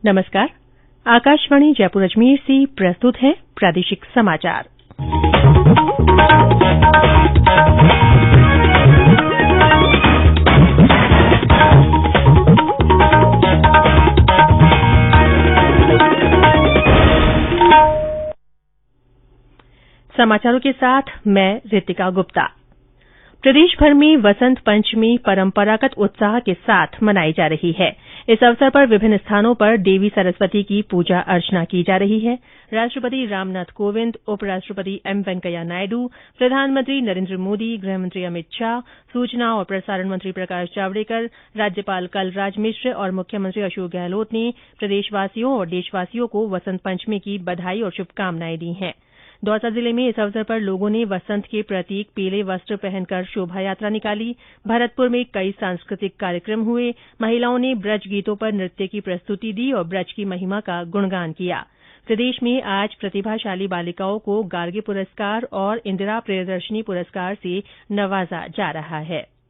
नमस्कार। आकाशवाणी जयपुर अजमेर से प्रस्तुत है प्रादेशिक समाचार। समाचारों के साथ मैं रितिका गुप्ता। प्रदेश भर में वसंत पंचमी परंपरागत उत्साह के साथ मनाई जा रही है। इस अवसर पर विभिन्न स्थानों पर देवी सरस्वती की पूजा अर्चना की जा रही है। राष्ट्रपति रामनाथ कोविंद, उपराष्ट्रपति एम वेंकैया नायडू, प्रधानमंत्री नरेन्द्र मोदी, गृहमंत्री अमित शाह, सूचना और प्रसारण मंत्री प्रकाश जावड़ेकर, राज्यपाल कलराज मिश्र और मुख्यमंत्री अशोक गहलोत ने प्रदेशवासियों और देशवासियों को वसंत पंचमी की बधाई और शुभकामनाएं दी हैं। दौसा जिले में इस अवसर पर लोगों ने वसंत के प्रतीक पीले वस्त्र पहनकर शोभा यात्रा निकाली। भरतपुर में कई सांस्कृतिक कार्यक्रम हुए। महिलाओं ने ब्रज गीतों पर नृत्य की प्रस्तुति दी और ब्रज की महिमा का गुणगान किया। प्रदेश में आज प्रतिभाशाली बालिकाओं को गार्गी पुरस्कार और इंदिरा प्रियदर्शनी पुरस्कार से नवाजा जा रहा है।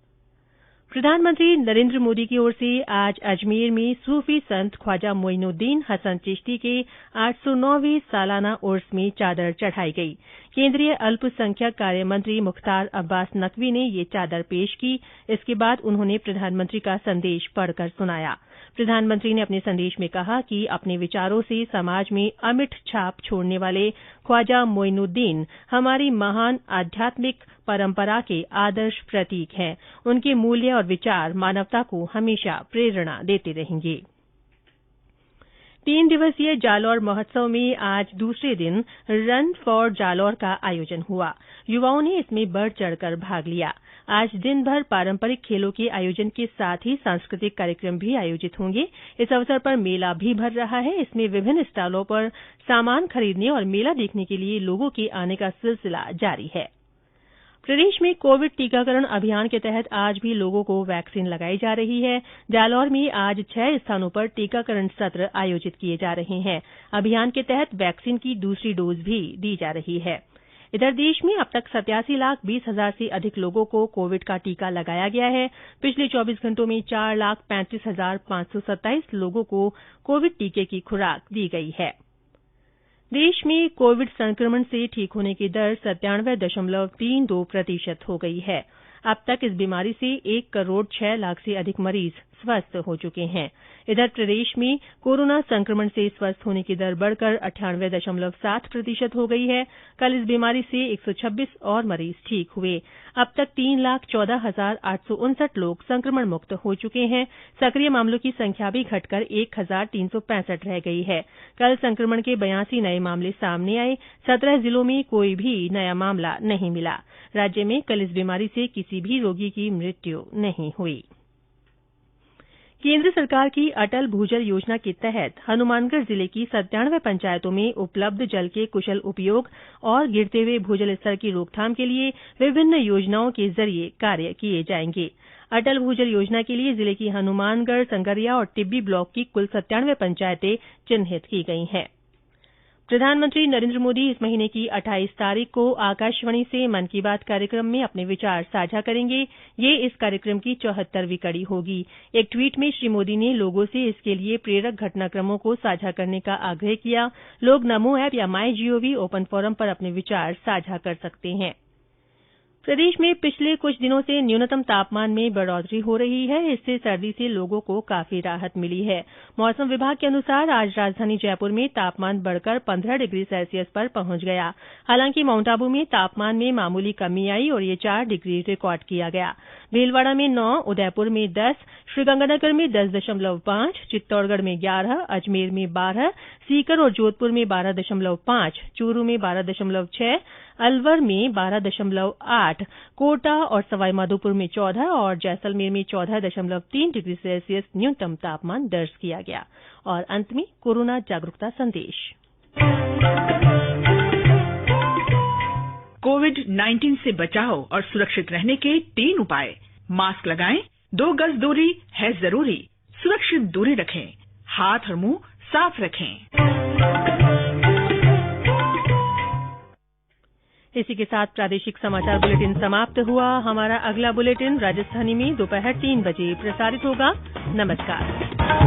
प्रधानमंत्री नरेन्द्र मोदी की ओर से आज अजमेर में सूफी संत ख्वाजा मोइनुद्दीन हसन चिश्ती के 809वें सालाना उर्स में चादर चढ़ाई गई। केंद्रीय अल्पसंख्यक कार्य मंत्री मुख्तार अब्बास नकवी ने ये चादर पेश की। इसके बाद उन्होंने प्रधानमंत्री का संदेश पढ़कर सुनाया। प्रधानमंत्री ने अपने संदेश में कहा कि अपने विचारों से समाज में अमिट छाप छोड़ने वाले ख्वाजा मोइनुद्दीन हमारी महान आध्यात्मिक परंपरा के आदर्श प्रतीक हैं। उनके मूल्य और विचार मानवता को हमेशा प्रेरणा देते रहेंगे। 3 दिवसीय जालौर महोत्सव में आज दूसरे दिन रन फॉर जालौर का आयोजन हुआ। युवाओं ने इसमें बढ़ चढ़कर भाग लिया। आज दिन भर पारंपरिक खेलों के आयोजन के साथ ही सांस्कृतिक कार्यक्रम भी आयोजित होंगे। इस अवसर पर मेला भी भर रहा है। इसमें विभिन्न स्टॉलों पर सामान खरीदने और मेला देखने के लिए लोगों के आने का सिलसिला जारी है। प्रदेश में कोविड टीकाकरण अभियान के तहत आज भी लोगों को वैक्सीन लगाई जा रही है। जालौर में आज 6 स्थानों पर टीकाकरण सत्र आयोजित किए जा रहे हैं। अभियान के तहत वैक्सीन की दूसरी डोज भी दी जा रही है। इधर देश में अब तक 87,20,000 से अधिक लोगों को कोविड का टीका लगाया गया है। पिछले 24 घंटों में 4,35,527 लोगों को कोविड टीके की खुराक दी गई है। देश में कोविड संक्रमण से ठीक होने की दर 97.32% हो गई है। अब तक इस बीमारी से 1 करोड़ 6 लाख से अधिक मरीज स्वस्थ हो चुके हैं। इधर प्रदेश में कोरोना संक्रमण से स्वस्थ होने की दर बढ़कर 98.7% हो गई है। कल इस बीमारी से 126 और मरीज ठीक हुए। अब तक 3,14,859 लोग संक्रमण मुक्त हो चुके हैं। सक्रिय मामलों की संख्या भी घटकर 1,365 रह गई है। कल संक्रमण के 82 नए मामले सामने आए। 17 जिलों में कोई भी नया मामला नहीं मिला। राज्य में कल इस बीमारी से किसी भी रोगी की मृत्यु नहीं हुई। केंद्र सरकार की अटल भूजल योजना के तहत हनुमानगढ़ जिले की 97 पंचायतों में उपलब्ध जल के कुशल उपयोग और गिरते हुए भूजल स्तर की रोकथाम के लिए विभिन्न योजनाओं के जरिए कार्य किए जाएंगे। अटल भूजल योजना के लिए जिले की हनुमानगढ़, संगरिया और टिब्बी ब्लॉक की कुल 97 पंचायतें चिन्हित की गई हैं। प्रधानमंत्री नरेन्द्र मोदी इस महीने की 28 तारीख को आकाशवाणी से मन की बात कार्यक्रम में अपने विचार साझा करेंगे। ये इस कार्यक्रम की 74वीं कड़ी होगी। एक ट्वीट में श्री मोदी ने लोगों से इसके लिए प्रेरक घटनाक्रमों को साझा करने का आग्रह किया। लोग नमो ऐप या माई जीओवी ओपन फोरम पर अपने विचार साझा कर सकते हैं। प्रदेश में पिछले कुछ दिनों से न्यूनतम तापमान में बढ़ोतरी हो रही है। इससे सर्दी से लोगों को काफी राहत मिली है। मौसम विभाग के अनुसार आज राजधानी जयपुर में तापमान बढ़कर 15 डिग्री सेल्सियस पर पहुंच गया। हालांकि माउंट आबू में तापमान में मामूली कमी आई और ये 4 डिग्री रिकॉर्ड किया गया। भीलवाड़ा में 9, उदयपुर में 10, श्रीगंगानगर में 10.5, चित्तौड़गढ़ में 11, अजमेर में 12, सीकर और जोधपुर में 12.5, चूरू में 12.6, अलवर में 12.8, कोटा और सवाईमाधोपुर में 14 और जैसलमेर में 14.3 डिग्री सेल्सियस न्यूनतम तापमान दर्ज किया गया। और अंत में कोरोना जागरूकता संदेश। कोविड-19 से बचाव और सुरक्षित रहने के 3 उपाय। मास्क लगाएं, 2 गज दूरी है जरूरी, सुरक्षित दूरी रखें, हाथ और मुंह साफ रखें। इसी के साथ प्रादेशिक समाचार बुलेटिन समाप्त हुआ। हमारा अगला बुलेटिन राजस्थानी में दोपहर 3 बजे प्रसारित होगा। नमस्कार।